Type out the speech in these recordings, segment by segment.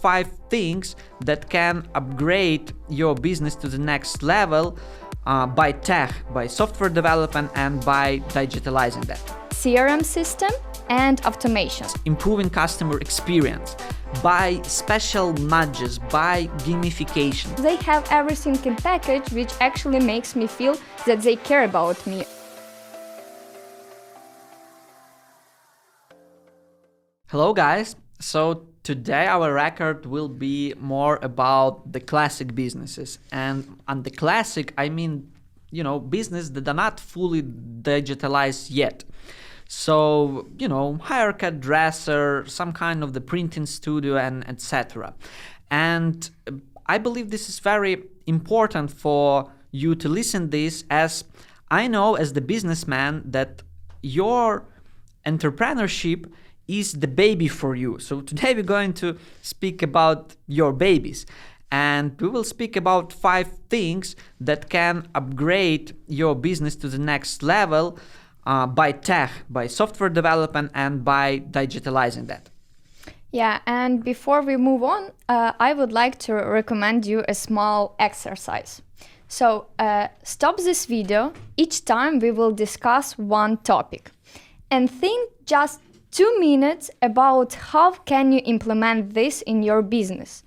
5 things that can upgrade your business to the next level by tech, by software development, and by digitalizing that. CRM system and automation. Improving customer experience by special nudges, by gamification. They have everything in package, which actually makes me feel that they care about me. Hello guys, so today our record will be more about the classic businesses, and on the classic I mean, business that are not fully digitalized yet. So, haircut, dresser, some kind of the printing studio, and etc. And I believe this is very important for you to listen this, as I know as the businessman that your entrepreneurship is the baby for you. So today we're going to speak about your babies, and we will speak about 5 things that can upgrade your business to the next level by tech, by software development, and by digitalizing that. Yeah, and before we move on, I would like to recommend you a small exercise. So stop this video each time we will discuss one topic, and think just 2 minutes about how can you implement this in your business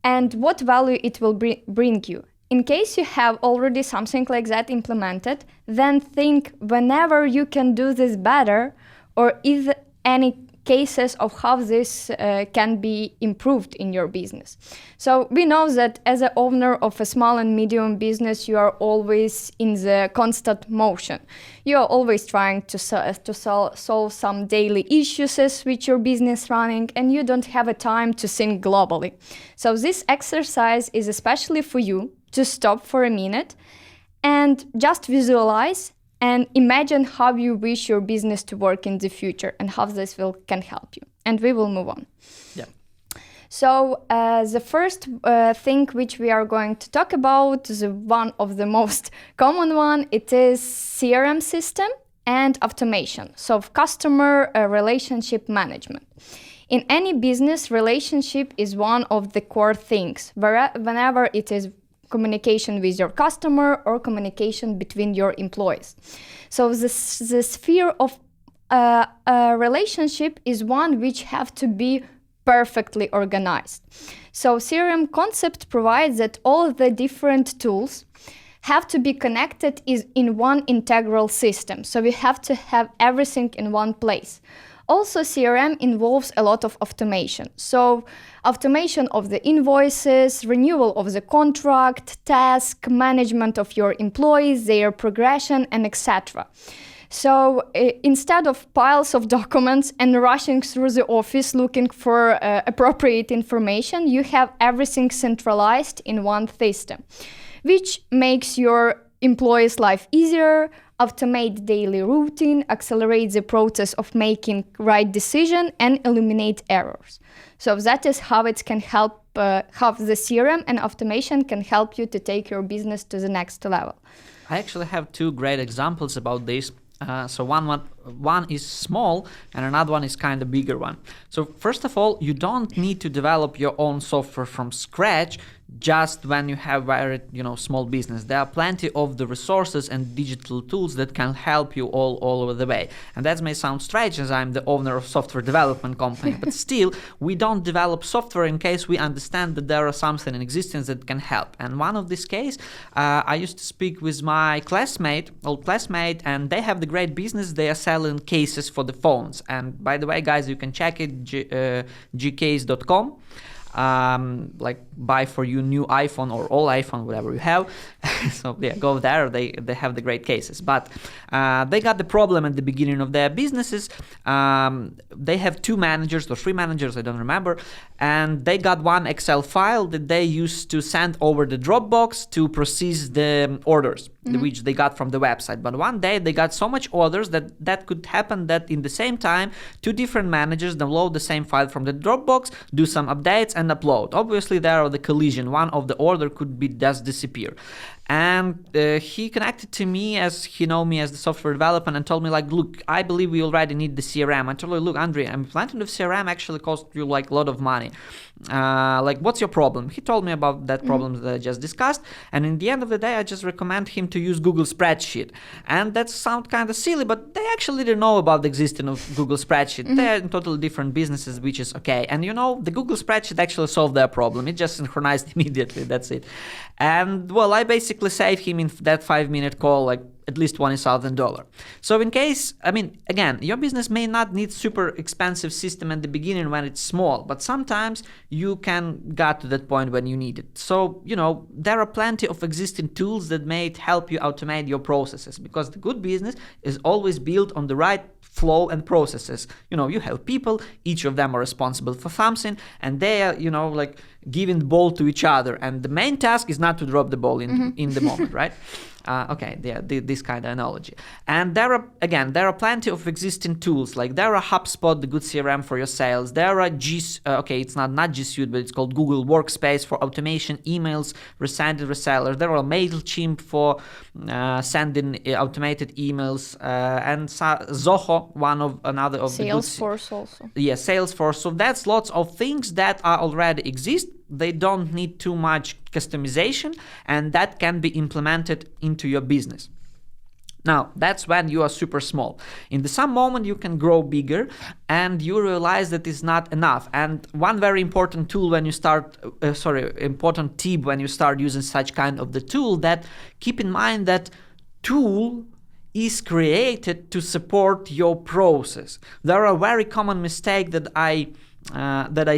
and what value it will bring you. In case you have already something like that implemented, then think whenever you can do this better, or is any cases of how this can be improved in your business. So we know that as an owner of a small and medium business, you are always in the constant motion. You are always trying to solve some daily issues with your business running, and you don't have a time to think globally. So this exercise is especially for you to stop for a minute and just visualize and imagine how you wish your business to work in the future and how this can help you. And we will move on. Yeah. So the first thing which we are going to talk about, the one of the most common one, it is CRM system and automation. So customer relationship management. In any business, relationship is one of the core things, whenever it is communication with your customer or communication between your employees. So the sphere of a relationship is one which have to be perfectly organized. So CRM concept provides that all the different tools have to be connected in one integral system. So we have to have everything in one place. Also, CRM involves a lot of automation. So automation of the invoices, renewal of the contract, task, management of your employees, their progression, and etc. So instead of piles of documents and rushing through the office looking for appropriate information, you have everything centralized in one system, which makes your employees' life easier, automate daily routine, accelerate the process of making right decision, and eliminate errors. So that is how it can help, how the CRM and automation can help you to take your business to the next level. I actually have 2 great examples about this. So one is small and another one is kind of bigger one. So first of all, you don't need to develop your own software from scratch just when you have very small business. There are plenty of the resources and digital tools that can help you all over the way. And that may sound strange as I'm the owner of software development company, but still we don't develop software in case we understand that there are something in existence that can help. And one of this case, I used to speak with my old classmate, and they have the great business. They are selling cases for the phones. And by the way, guys, you can check it, gcase.com. Like buy for you new iPhone or all iPhone, whatever you have. So yeah, go there. They have the great cases, but they got the problem at the beginning of their businesses. They have 2 managers or 3 managers, I don't remember, and they got one Excel file that they used to send over the Dropbox to process the orders, which they got from the website. But one day they got so much orders that could happen that in the same time 2 different managers download the same file from the Dropbox, do some updates and upload. Obviously there are the collision. One of the order could be just disappear. And he connected to me as he know me as the software developer and told me like, look, I believe we already need the CRM. I told him, look, Andre, I'm planning the CRM actually cost you like a lot of money. Like, what's your problem? He told me about that problem that I just discussed. And in the end of the day, I just recommend him to use Google Spreadsheet. And that sounds kind of silly, but they actually didn't know about the existence of Google Spreadsheet. They're in totally different businesses, which is okay. And the Google Spreadsheet actually solved their problem. It just synchronized immediately. That's it. And well, I basically saved him in that 5-minute call like at least $20,000. So in case, I mean, again, your business may not need super expensive system at the beginning when it's small, but sometimes you can get to that point when you need it. So, there are plenty of existing tools that may help you automate your processes, because the good business is always built on the right flow and processes. You have people, each of them are responsible for something, and they are, like giving the ball to each other. And the main task is not to drop the ball in the moment, right? This kind of analogy. And there are plenty of existing tools. Like there are HubSpot, the good CRM for your sales. There are it's not G Suite, but it's called Google Workspace for automation, emails, resended resellers. There are MailChimp for sending automated emails, and Zoho, another of the good. Salesforce also. Yeah, Salesforce. So that's lots of things that are already exist. They don't need too much customization, and that can be implemented into your business. Now, that's when you are super small. In some moment, you can grow bigger, and you realize that it's not enough. And one very important tool when you start, important tip when you start using such kind of the tool, that keep in mind that tool is created to support your process. There are very common mistake that I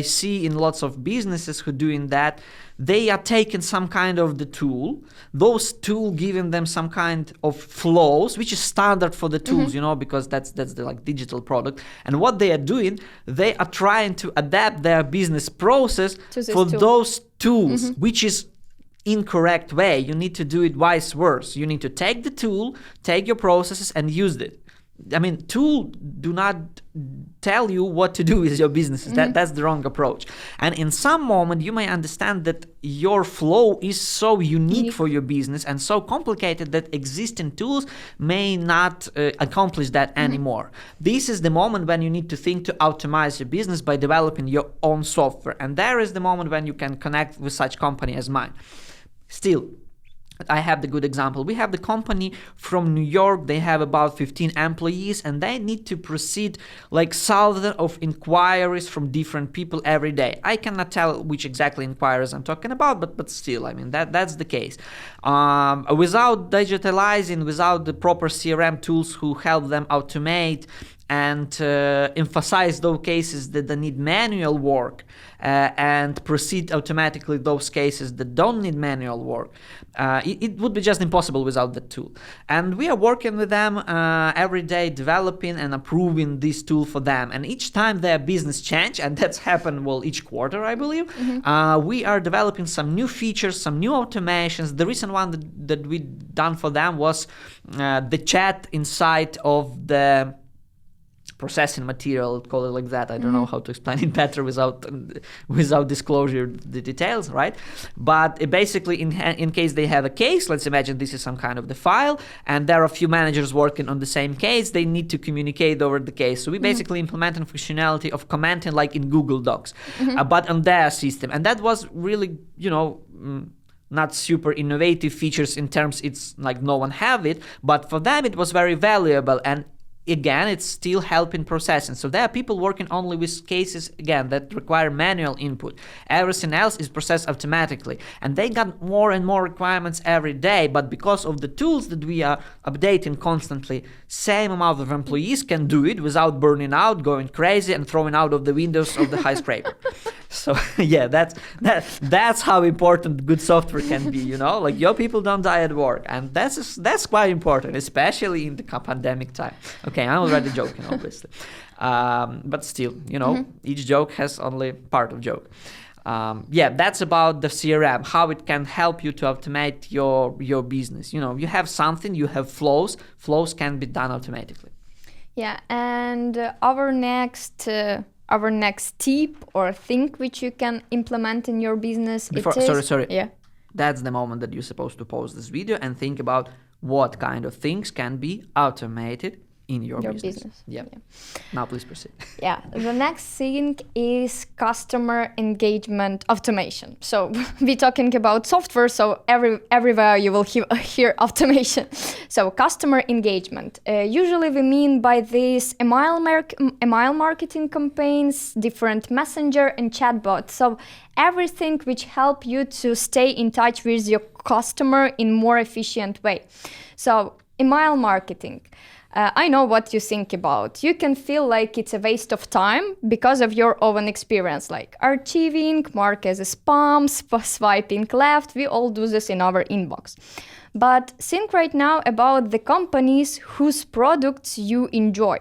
see in lots of businesses who doing that. They are taking some kind of the tool, those tool giving them some kind of flows, which is standard for the tools, because that's the like digital product. And what they are doing, they are trying to adapt their business process for those tools, which is incorrect way. You need to do it vice versa. You need to take the tool, take your processes and use it. I mean, tool do not tell you what to do with your businesses. That's the wrong approach. And in some moment, you may understand that your flow is so unique for your business and so complicated that existing tools may not accomplish that anymore. This is the moment when you need to think to optimize your business by developing your own software. And there is the moment when you can connect with such company as mine. Still, I have the good example. We have the company from New York. They have about 15 employees, and they need to proceed like thousands of inquiries from different people every day. I cannot tell which exactly inquiries I'm talking about, but still, I mean, that's the case. Without digitalizing, without the proper CRM tools who help them automate and emphasize those cases that they need manual work, and proceed automatically those cases that don't need manual work, it would be just impossible without the tool. And we are working with them every day, developing and approving this tool for them. And each time their business change, and that's happened each quarter, I believe, we are developing some new features, some new automations. The recent one that we done for them was the chat inside of the processing material, call it like that. I don't know how to explain it better without disclosure the details, right? But basically, in case they have a case, let's imagine this is some kind of the file, and there are a few managers working on the same case. They need to communicate over the case. So we basically implemented functionality of commenting like in Google Docs, but on their system, and that was really, not super innovative features in terms it's like no one have it, but for them it was very valuable. And again, it's still helping processing. So there are people working only with cases, again, that require manual input. Everything else is processed automatically. And they got more and more requirements every day, but because of the tools that we are updating constantly, same amount of employees can do it without burning out, going crazy, and throwing out of the windows of the skyscraper. So yeah, that's how important good software can be, like your people don't die at work. And that's quite important, especially in the pandemic time. Okay, I'm already joking, obviously. But still, each joke has only part of joke. That's about the CRM, how it can help you to automate your business. You have something, you have flows. Flows can be done automatically. Yeah, and our next tip or thing which you can implement in your business, Sorry. Yeah. that's the moment that you're supposed to pause this video and think about what kind of things can be automated in your business. Yeah. Now please proceed. Yeah, the next thing is customer engagement automation. So we're talking about software, so everywhere you will hear automation. So customer engagement. Usually we mean by this email marketing campaigns, different messenger and chatbot. So everything which help you to stay in touch with your customer in more efficient way. So email marketing. I know what you think about. You can feel like it's a waste of time because of your own experience, like archiving, mark as a spam, swiping left. We all do this in our inbox. But think right now about the companies whose products you enjoy.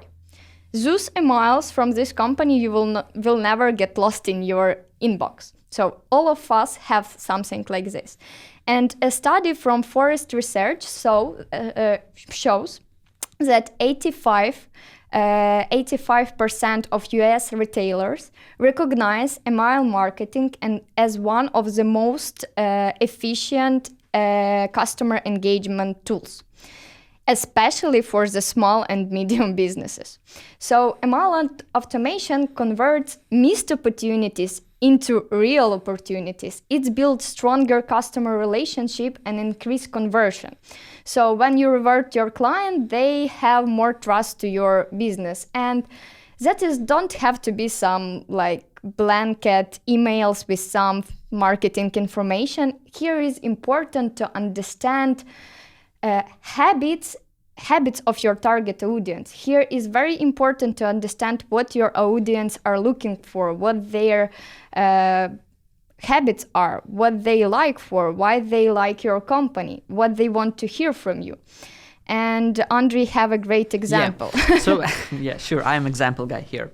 Those emails from this company you will never get lost in your inbox. So all of us have something like this. And a study from Forest Research shows that 85% of US retailers recognize email marketing as one of the most efficient customer engagement tools, especially for the small and medium businesses. So email automation converts missed opportunities into real opportunities. It builds stronger customer relationship and increase conversion. So when you revert your client, they have more trust to your business. And that don't have to be some like blanket emails with some marketing information. Here is important to understand habits of your target audience. Here is very important to understand what your audience are looking for, what their habits are, what they like for, why they like your company, what they want to hear from you. And Andrei have a great example. Yeah. So, yeah, sure, I'm example guy here,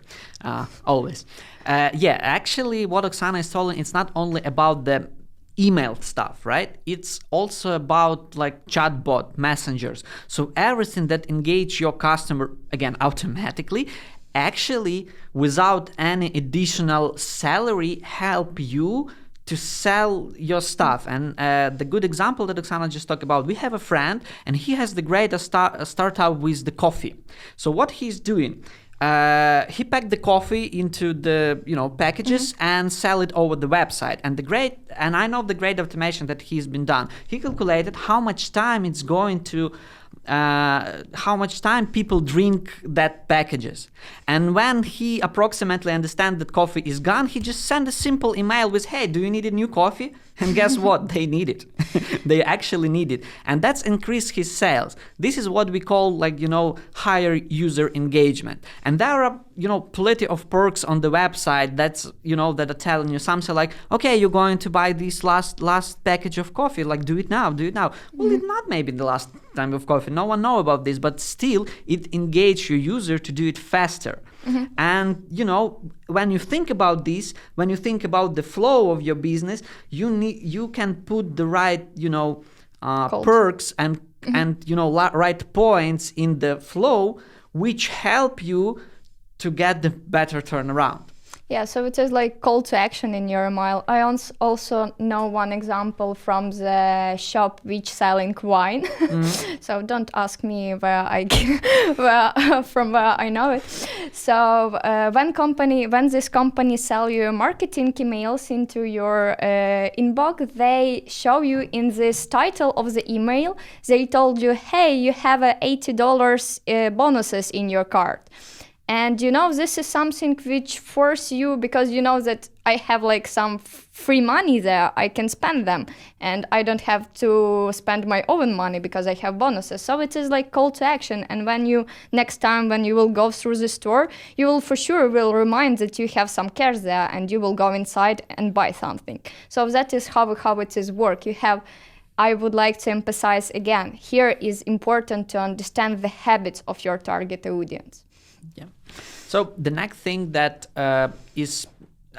always. Actually, what Oksana is telling, it's not only about the email stuff, right? It's also about like chatbot, messengers. So everything that engage your customer, again, automatically, actually without any additional salary, help you to sell your stuff. And the good example that Oksana just talked about, we have a friend and he has the greatest startup with the coffee. So what he's doing, he packed the coffee into the packages and sell it over the website. And I know the great automation that he's been done. He calculated how much time it's going to how much time people drink that packages. And when he approximately understands that coffee is gone, he just send a simple email with, hey, do you need a new coffee? And guess what? They need it. They actually need it. And that's increased his sales. This is what we call higher user engagement. And there are, plenty of perks on the website that are telling you something like, okay, you're going to buy this last package of coffee. Like, do it now. Well, it's not maybe the last time of coffee. No one know about this, but still it engage your user to do it faster. And when you think about this, when you think about the flow of your business, you can put the right perks and right points in the flow, which help you to get the better turnaround. Yeah, so it is like call to action in your email. I also know one example from the shop which selling wine. So don't ask me where I know it. So when this company sell you marketing emails into your inbox, they show you in this title of the email, they told you, hey, you have $80 bonuses in your cart. And this is something which force you, because that I have like some free money there, I can spend them, and I don't have to spend my own money because I have bonuses. So it is like call to action. And next time when you will go through the store, you will for sure remind that you have some cash there, and you will go inside and buy something. So that is how it is work. I would like to emphasize again, here is important to understand the habits of your target audience. Yeah. So the next thing that is,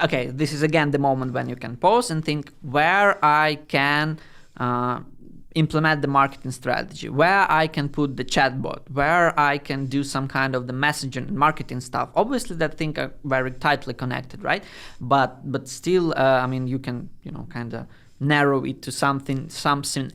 okay, this is again the moment when you can pause and think where I can implement the marketing strategy, where I can put the chatbot, where I can do some kind of the messaging and marketing stuff. Obviously that things are very tightly connected, right? But still, you can, kind of narrow it to something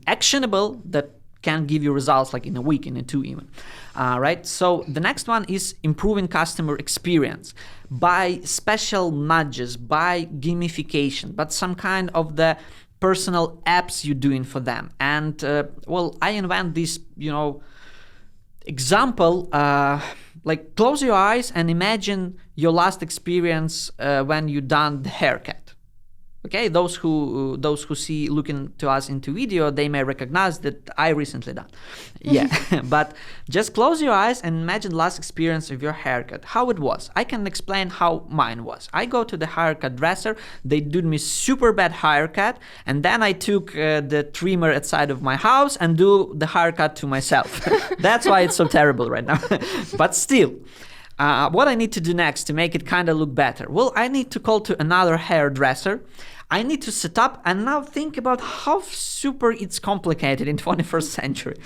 actionable that can give you results like in a week, in a 2 even. Right? So the next one is improving customer experience by special nudges, by gamification, but some kind of the personal apps you're doing for them. And I invent this, example, like close your eyes and imagine your last experience when you done the haircut. Okay, those who see looking to us into video, they may recognize that I recently done. Yeah, but just close your eyes and imagine last experience of your haircut, how it was. I can explain how mine was. I go to the haircut dresser, they did me super bad haircut, and then I took the trimmer outside of my house and do the haircut to myself. That's why it's so terrible right now. But still, what I need to do next to make it kind of look better? Well, I need to call to another hairdresser. I need to set up and now think about how super it's complicated in 21st century.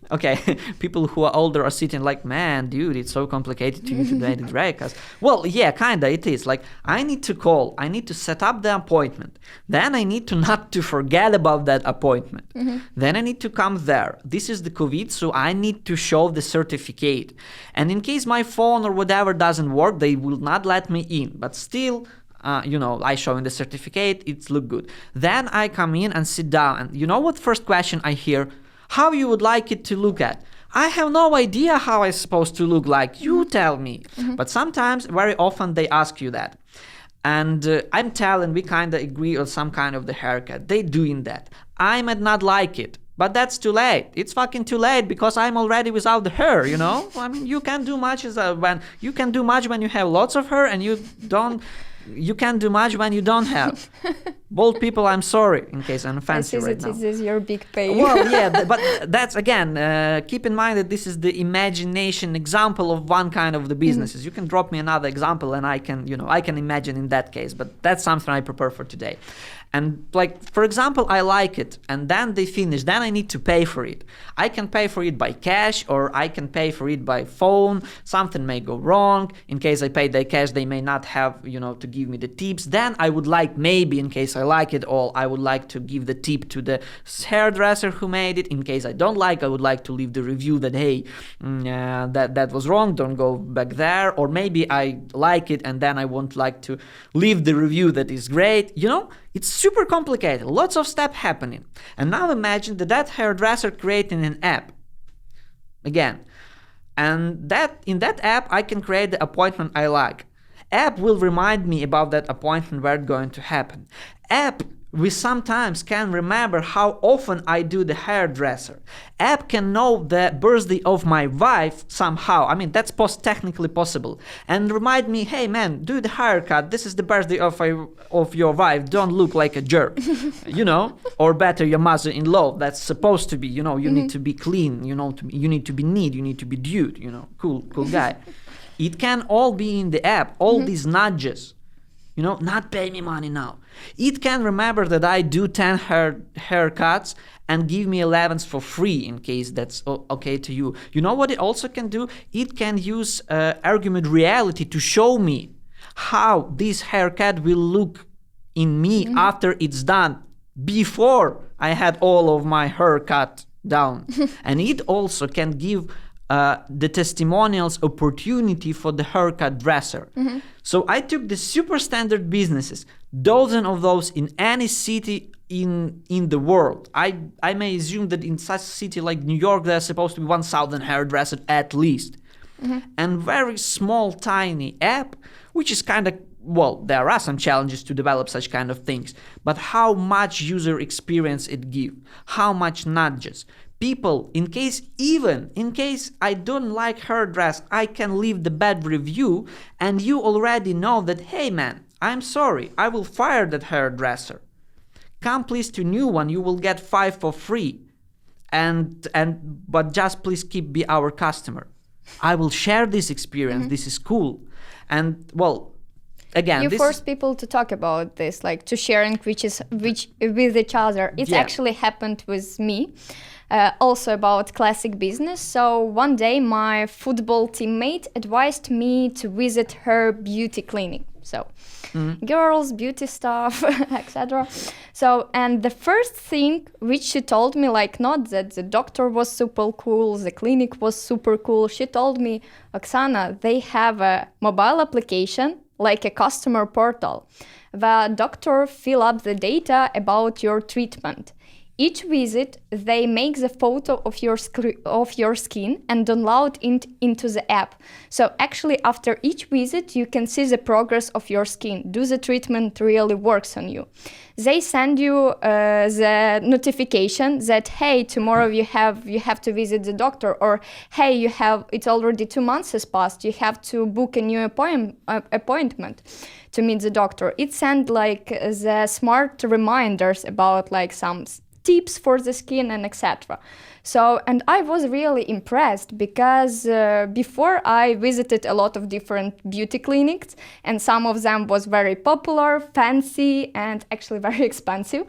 Okay, people who are older are sitting like, man, dude, it's so complicated to use the haircuts. Well, yeah, kinda it is. Like, I need to set up the appointment. Then I need to not to forget about that appointment. Then I need to come there. This is the COVID, so I need to show the certificate. And in case my phone or whatever doesn't work, they will not let me in. But still, I show in the certificate, it's look good. Then I come in and sit down, and you know what first question I hear? How you would like it to look at? I have no idea how it's supposed to look like. You tell me. But sometimes, very often, they ask you that. And I'm telling, we kind of agree on some kind of the haircut. They doing that. I might not like it. But that's too late. It's fucking too late because I'm already without the hair, I mean, you can do much when you have lots of hair, and you can't do much when you don't have. Bald people, I'm sorry, in case I'm offensive right now. This is your big pain. Well, yeah, but that's, again, keep in mind that this is the imagination example of one kind of the businesses. You can drop me another example and I can imagine in that case, but that's something I prepare for today. And like, for example, I like it, and then they finish, then I need to pay for it. I can pay for it by cash, or I can pay for it by phone. Something may go wrong. In case I pay the cash, they may not have, to give me the tips. Then I would like, maybe in case I like it all, I would like to give the tip to the hairdresser who made it. In case I don't like, I would like to leave the review that, hey, that was wrong, don't go back there. Or maybe I like it, and then I won't like to leave the review that is great, It's super complicated, lots of steps happening. And now imagine that hairdresser creating an app. Again, and in that app I can create the appointment I like. App will remind me about that appointment where it's going to happen. App, we sometimes can remember how often I do the hairdresser. App can know the birthday of my wife somehow. I mean, that's technically possible. And remind me, hey man, do the haircut. This is the birthday of your wife. Don't look like a jerk, Or better, your mother-in-law. That's supposed to be, you need to be clean, you need to be neat, you need to be dude, cool guy. It can all be in the app, all these nudges. Not pay me money now. It can remember that I do 10 haircuts and give me 11s for free in case that's okay to you. You know what it also can do? It can use argument reality to show me how this haircut will look in me after it's done, before I had all of my hair cut down. And it also can give the testimonials opportunity for the haircut dresser. So I took the super standard businesses, dozen of those in any city in the world. I may assume that in such a city like New York, there's supposed to be 1,000 hairdressers at least. And very small, tiny app, which is kind of, there are some challenges to develop such kind of things, but how much user experience it gives, how much nudges. People, in case I don't like hairdress, I can leave the bad review, and you already know that, hey man, I'm sorry, I will fire that hairdresser. Come please to new one, you will get 5 for free. But just please be our customer. I will share this experience, this is cool. And again, you force people to talk about this, like to sharing which with each other. It's actually happened with me. Also about classic business. So one day my football teammate advised me to visit her beauty clinic. So girls, beauty stuff, etc. So, and the first thing which she told me, like, not that the doctor was super cool, the clinic was super cool. She told me, Oksana, they have a mobile application, like a customer portal. The doctor fill up the data about your treatment. Each visit, they make the photo of your skin and download it into the app. So actually, after each visit, you can see the progress of your skin. Do the treatment really works on you? They send you the notification that, hey, tomorrow you have to visit the doctor, or hey, it's already 2 months has passed. You have to book a new appointment to meet the doctor. It sends like the smart reminders about like some tips for the skin and etc. So, and I was really impressed because before I visited a lot of different beauty clinics, and some of them was very popular, fancy, and actually very expensive.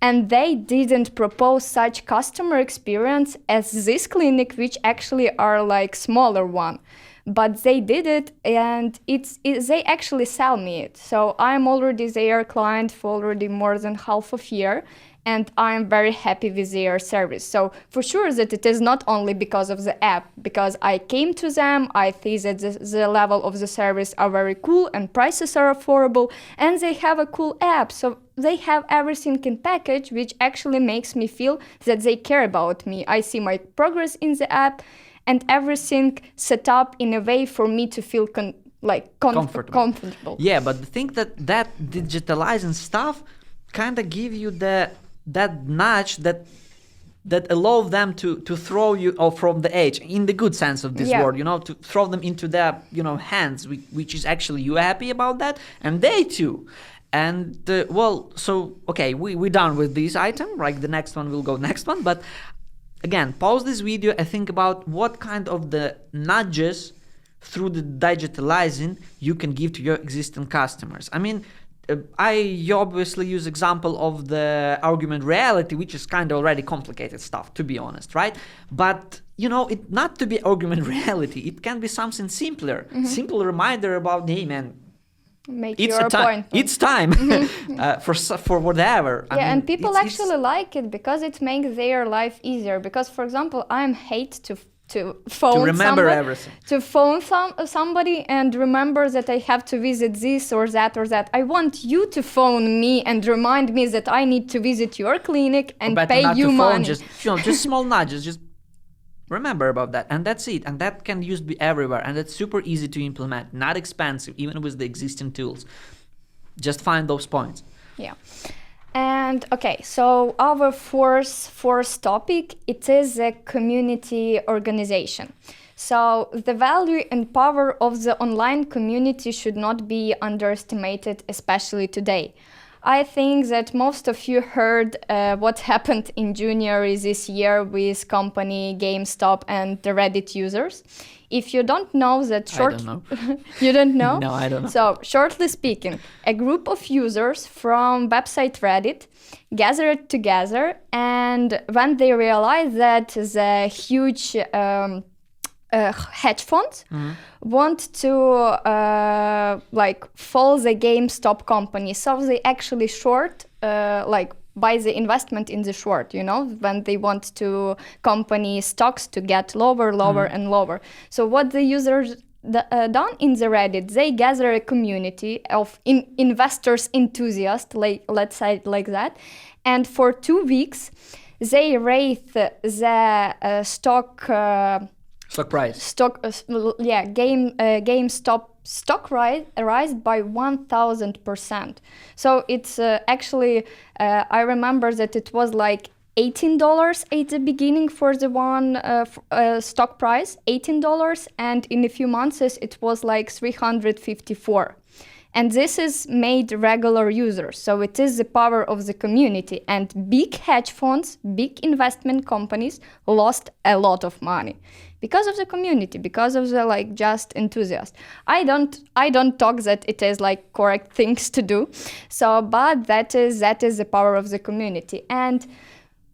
And they didn't propose such customer experience as this clinic, which actually are like smaller one. But they did it, and they actually sell me it. So I'm already their client for already more than half a year, and I'm very happy with their service. So for sure that it is not only because of the app, because I came to them, I see that the level of the service are very cool and prices are affordable, and they have a cool app. So they have everything in package, which actually makes me feel that they care about me. I see my progress in the app, and everything set up in a way for me to feel comfortable. Yeah, but the thing that digitalizing stuff kind of give you that nudge that allow them to throw you off from the edge, in the good sense of this word, to throw them into their hands, which is actually you happy about that, and they too. And okay, we're done with this item, right? The next one will go next one, but again, pause this video and think about what kind of the nudges through the digitalizing you can give to your existing customers. I mean, I obviously use example of the augmented reality, which is kind of already complicated stuff, to be honest, right? But it not to be augmented reality. It can be something simpler, simple reminder about, hey man, it's your appointment. It's time for whatever. I mean, and people actually like it because it makes their life easier. Because, for example, I'm hate to phone to remember somebody, everything. To phone somebody and remember that I have to visit this or that or that. I want you to phone me and remind me that I need to visit your clinic and pay you money. Just small nudges. Just remember about that, and that's it. And that can be everywhere, and it's super easy to implement, not expensive, even with the existing tools. Just find those points. Yeah. And okay, so our fourth topic, it is a community organization. So the value and power of the online community should not be underestimated, especially today. I think that most of you heard what happened in January this year with company GameStop and the Reddit users. If you don't know that I don't know. You don't know? No, I don't know. So, shortly speaking, a group of users from website Reddit gathered together, and when they realized that the huge hedge funds want to follow the GameStop company, so they actually short buy the investment in the short, when they want to company stocks to get lower and lower. So what the users done in the Reddit, they gather a community of investors enthusiasts, let's say it like that, and for 2 weeks they raised the stock price. GameStop stock rise by 1,000%. So it's actually, I remember that it was like $18 at the beginning for the one stock price, $18, and in a few months it was like 354. And this is made regular users. So it is the power of the community. And big hedge funds, big investment companies lost a lot of money because of the community, because of the just enthusiasts. I don't talk that it is correct things to do. So, but that is the power of the community. And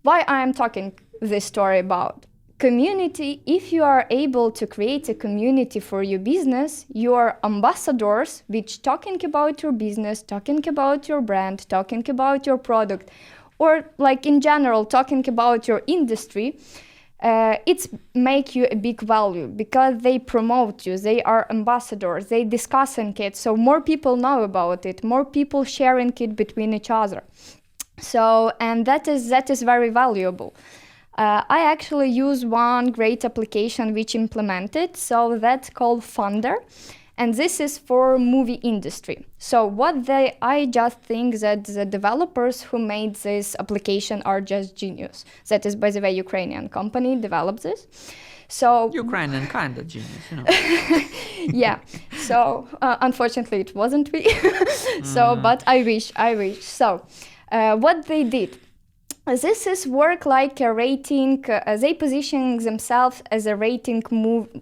why I am talking this story about? community, if you are able to create a community for your business, you are ambassadors which talking about your business, talking about your brand, talking about your product, or like in general talking about your industry. It's make you a big value because they promote you, they are ambassadors, they discussing it, so more people know about it, more people sharing it between each other. So, and that is very valuable. I actually use one great application which implemented, so that's called Funder, and this is for movie industry. So I just think that the developers who made this application are just genius. That is, by the way, Ukrainian company developed this. So Ukrainian kind of genius, you know. yeah. So unfortunately, it wasn't we. So, but I wish. So, what they did. This is work like a rating. They position themselves as a rating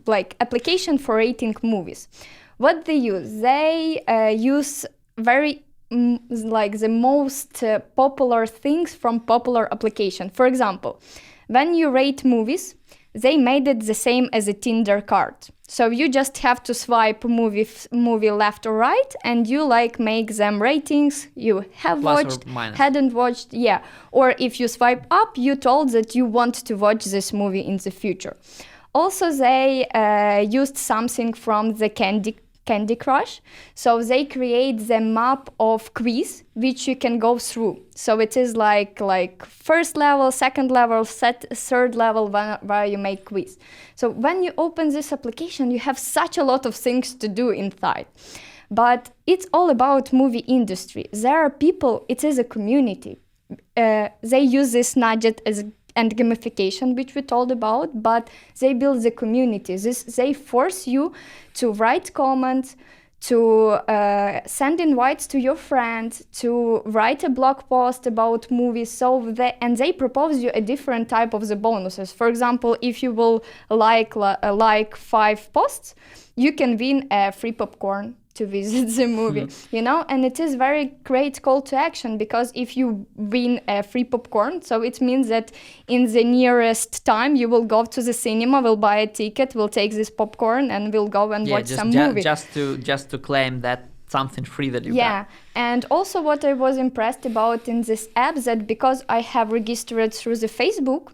like application for rating movies. What they use? They use very like the most popular things from popular application. For example, when you rate movies, they made it the same as a Tinder card. So you just have to swipe movie left or right, and you like make them ratings. You have Plus watched, or minus. hadn't watched, yeah. Or if you swipe up, you told that you want to watch this movie in the future. Also, they used something from the Candy Crush. So they create the map of quiz which you can go through. So it is like first level, second level, third level where you make quiz. So when you open this application, you have such a lot of things to do inside. But it's all about movie industry. There are people, it is a community. They use this Nudget and gamification, which we told about, but they build the community. They force you to write comments, to send invites to your friends, to write a blog post about movies. And they propose you a different type of the bonuses. For example, if you will like 5 posts, you can win a free popcorn to visit the movie, you know, and it is very great call to action, because if you win a free popcorn, so it means that in the nearest time you will go to the cinema, will buy a ticket, will take this popcorn, and will go and watch some movie. Just to claim that something free that you got. And also what I was impressed about in this app, that because I have registered through the Facebook,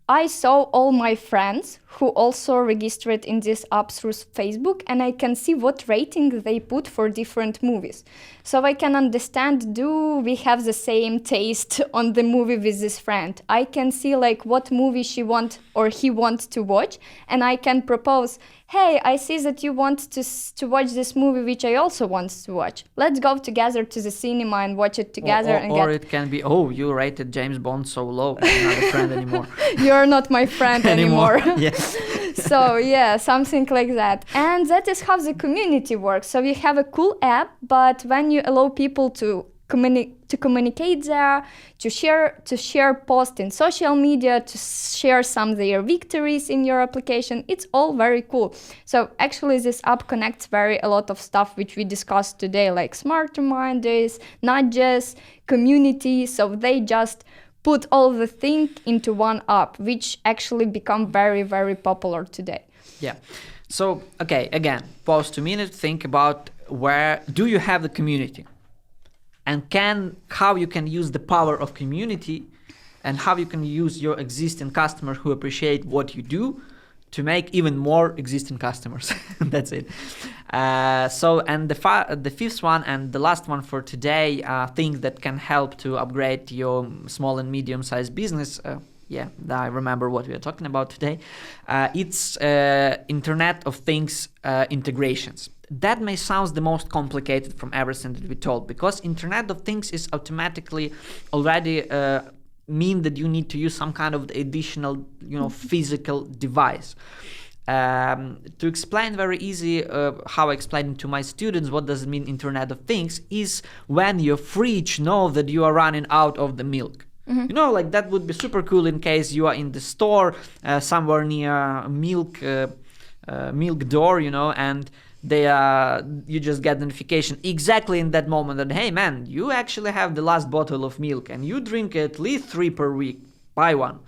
I saw all my friends who also registered in this app through Facebook, and I can see what rating they put for different movies. So I can understand, do we have the same taste on the movie with this friend? I can see like what movie she want or he wants to watch, and I can propose, hey, I see that you want to watch this movie which I also want to watch. Let's go together to the cinema and watch it together. Or it can be, oh, you rated James Bond so low, you're not a friend anymore. You're not my friend anymore. Yes. So yeah, something like that. And that is how the community works. So you have a cool app, but when you allow people to communicate there, to share posts in social media, to share some of their victories in your application, it's all very cool. So actually this app connects a lot of stuff which we discussed today, like smart reminders, nudges, community. So they just put all the things into one app, which actually become very, very popular today. Yeah. So, okay, again, pause 2 minutes, think about where do you have the community? And how you can use the power of community, and how you can use your existing customers who appreciate what you do to make even more existing customers. That's it. And the fifth one and the last one for today, things that can help to upgrade your small and medium-sized business. I remember what we are talking about today. It's Internet of Things integrations. That may sound the most complicated from everything that we told, because Internet of Things is automatically already mean that you need to use some kind of additional, physical device. To explain very easy, how I explain it to my students, what does it mean Internet of Things is when your fridge knows that you are running out of the milk. Mm-hmm. That would be super cool in case you are in the store somewhere near milk door, and you just get notification exactly in that moment that, hey man, you actually have the last bottle of milk and you drink at least 3 per week. buy one.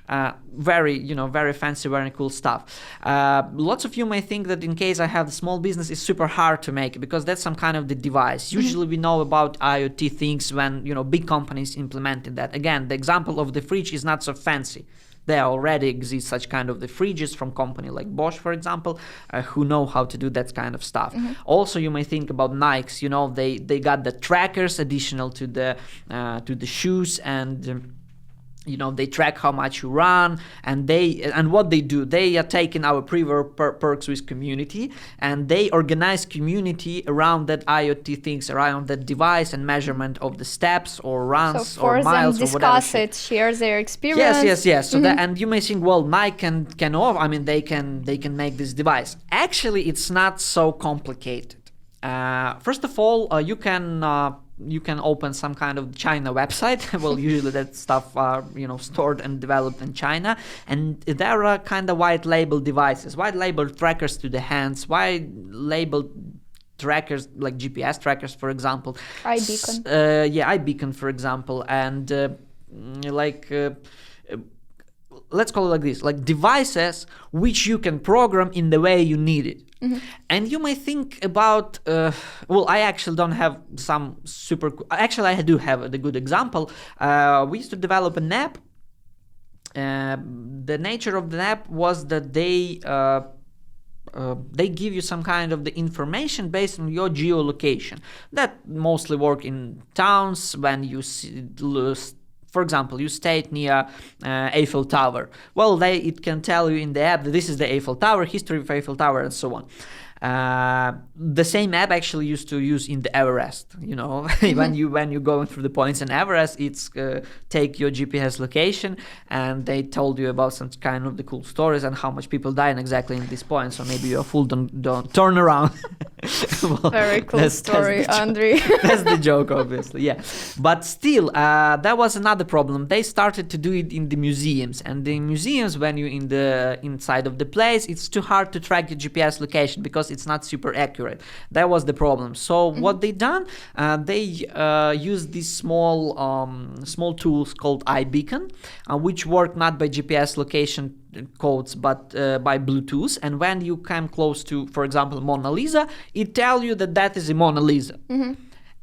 Very fancy, very cool stuff. Lots of you may think that in case I have a small business, it's super hard to make because that's some kind of the device. Usually we know about IoT things when, big companies implemented that. Again, the example of the fridge is not so fancy. There already exist such kind of the fridges from company like Bosch, for example, who know how to do that kind of stuff. Also, you may think about Nikes. They got the trackers additional to the shoes, and they track how much you run, and what they do, they are taking our perks with community, and they organize community around that IoT things, around that device and measurement of the steps or runs or miles or whatever. Discuss it, share their experience. Yes. So and you may think, well, Nike they can make this device. Actually, it's not so complicated. First of all, you can open some kind of China website. Well, usually that stuff are stored and developed in China, and there are kind of white label devices, white label trackers to the hands, white label trackers like GPS trackers, for example. iBeacon. iBeacon, for example, and let's call it like this, like devices which you can program in the way you need it. And you may think about, I actually don't have some super, actually I do have a good example. We used to develop an app. The nature of the app was that they give you some kind of the information based on your geolocation. That mostly work in towns when you for example, you stayed near Eiffel Tower. Well, it can tell you in the app that this is the Eiffel Tower, history of Eiffel Tower, and so on. The same app actually used to use in the Everest. When you're going through the points in Everest, it's take your GPS location, and they told you about some kind of the cool stories and how much people die exactly in this point. So maybe you're a fool, don't turn around. Well, very cool story, Andrei. That's the joke, obviously. Yeah, but still, that was another problem. They started to do it in the museums, and the museums, when you're inside of the place, it's too hard to track your GPS location because it's not super accurate. That was the problem. So what they done, they used these small tools called iBeacon, which work not by GPS location codes but by Bluetooth. And when you come close to, for example, Mona Lisa, it tells you that is a Mona Lisa.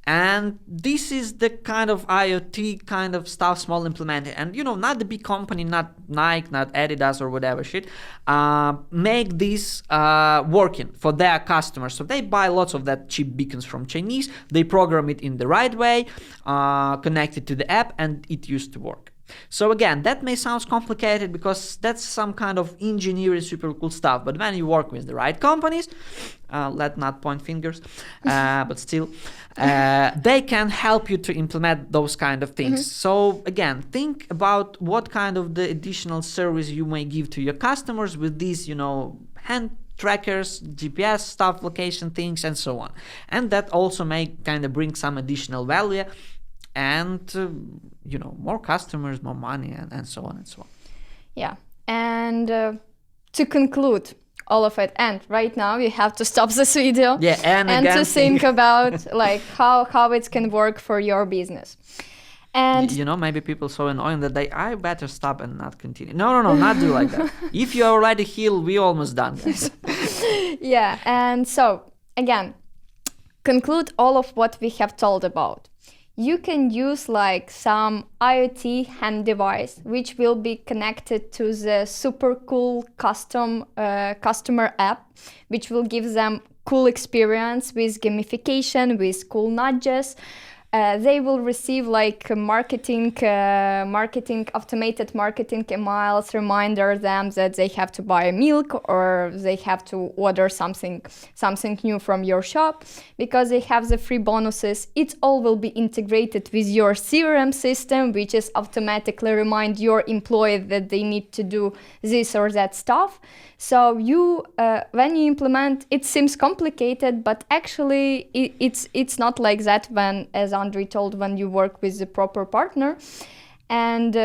And this is the kind of IoT kind of stuff small implemented. And not the big company, not Nike, not Adidas or whatever shit, make this working for their customers. So they buy lots of that cheap beacons from Chinese, they program it in the right way, connect it to the app, and it used to work. So again, that may sound complicated because that's some kind of engineering super cool stuff, but when you work with the right companies, let not point fingers, but still, they can help you to implement those kind of things. So again, think about what kind of the additional service you may give to your customers with these, hand trackers, GPS stuff, location things, and so on. And that also may kind of bring some additional value, and more customers, more money, and so on and so on. Yeah, and to conclude all of it, and right now you have to stop this video, and to think about like how it can work for your business. And maybe people so annoying that I better stop and not continue. No, not do like that. If you're already healed, we almost done, guys. Yeah, and so again, conclude all of what we have told about. You can use like some IoT hand device which will be connected to the super cool customer app, which will give them cool experience with gamification, with cool nudges. They will receive like automated marketing emails, reminder them that they have to buy milk or they have to order something new from your shop because they have the free bonuses. It all will be integrated with your CRM system, which is automatically remind your employee that they need to do this or that stuff. So when you implement, it seems complicated, but actually it's not like that when, as Andrei told, when you work with the proper partner. And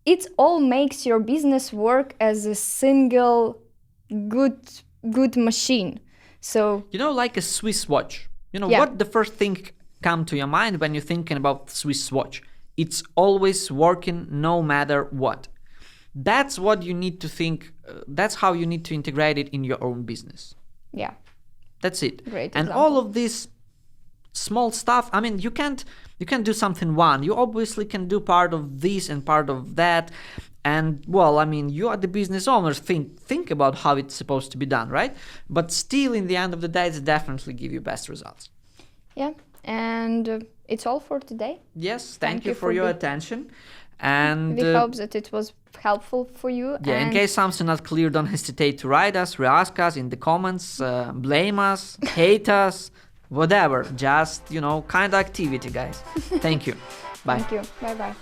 it all makes your business work as a single good machine. So like a Swiss watch. What the first thing come to your mind when you're thinking about Swiss watch? it's always working no matter what. That's what you need to think. That's how you need to integrate it in your own business. Yeah. That's it. Great And example. all of this small stuff, I mean, you can't do something one. You obviously can do part of this and part of that. And well, I mean, you are the business owners. Think about how it's supposed to be done, right? But still, in the end of the day, it's definitely give you best results. Yeah. And it's all for today. Yes, thank you for your attention. And we hope that it was helpful for you. Yeah, in case something not clear, don't hesitate to write us, re-ask us in the comments, blame us, hate us, whatever. Just, kind of activity, guys. Thank you. Bye. Thank you. Bye-bye.